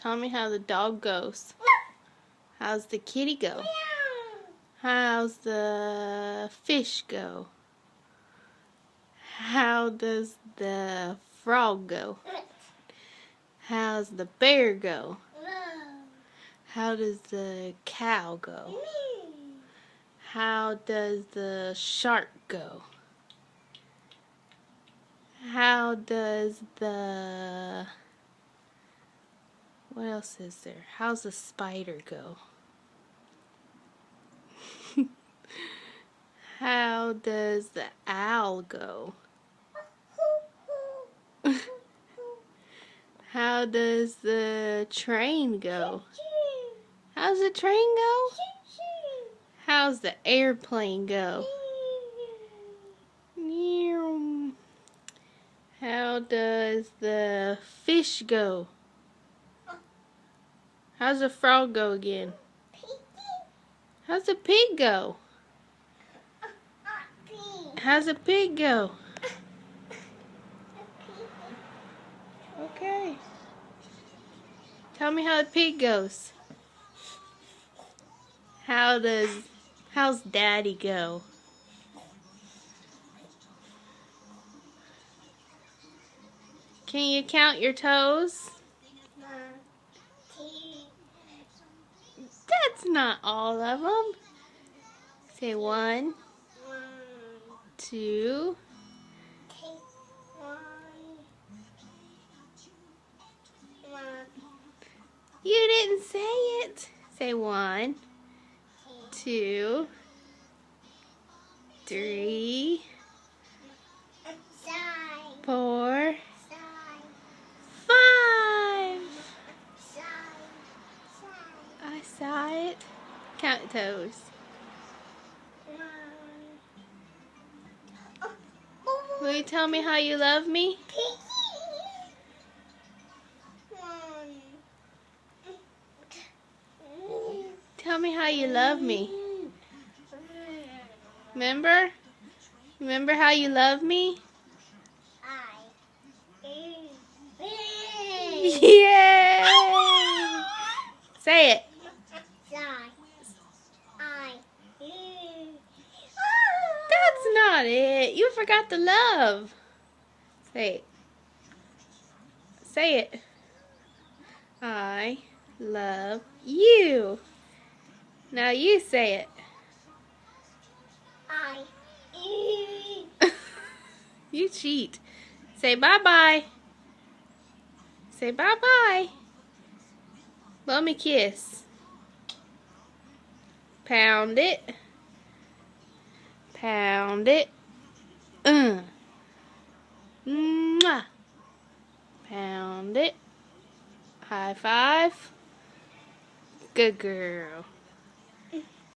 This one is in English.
Tell me how the dog goes. How's the kitty go? How's the fish go? How does the frog go? How's the bear go? How does the cow go? How does the shark go? How does the... what else is there? How's the spider go? How does the owl go? How does the train go? How's the train go? How's the airplane go? How does the fish go? How's the frog go again? How's the pig go? How's the pig go? Okay. Tell me how the pig goes. How's Daddy go? Can you count your toes? That's not all of them. Say 1, 2. You didn't say it. Say 1, 2, 3, 4, 5. I saw it. Count toes. Will you tell me how you love me? Tell me how you love me. Remember? Remember how you love me? Yay! Say it. That's not it. You forgot the love. Say it. Say it. I love you. Now you say it. You cheat. Say bye-bye. Say bye-bye. Blow me a kiss. Pound it. Pound it. Mwah. Pound it. High five. Good girl.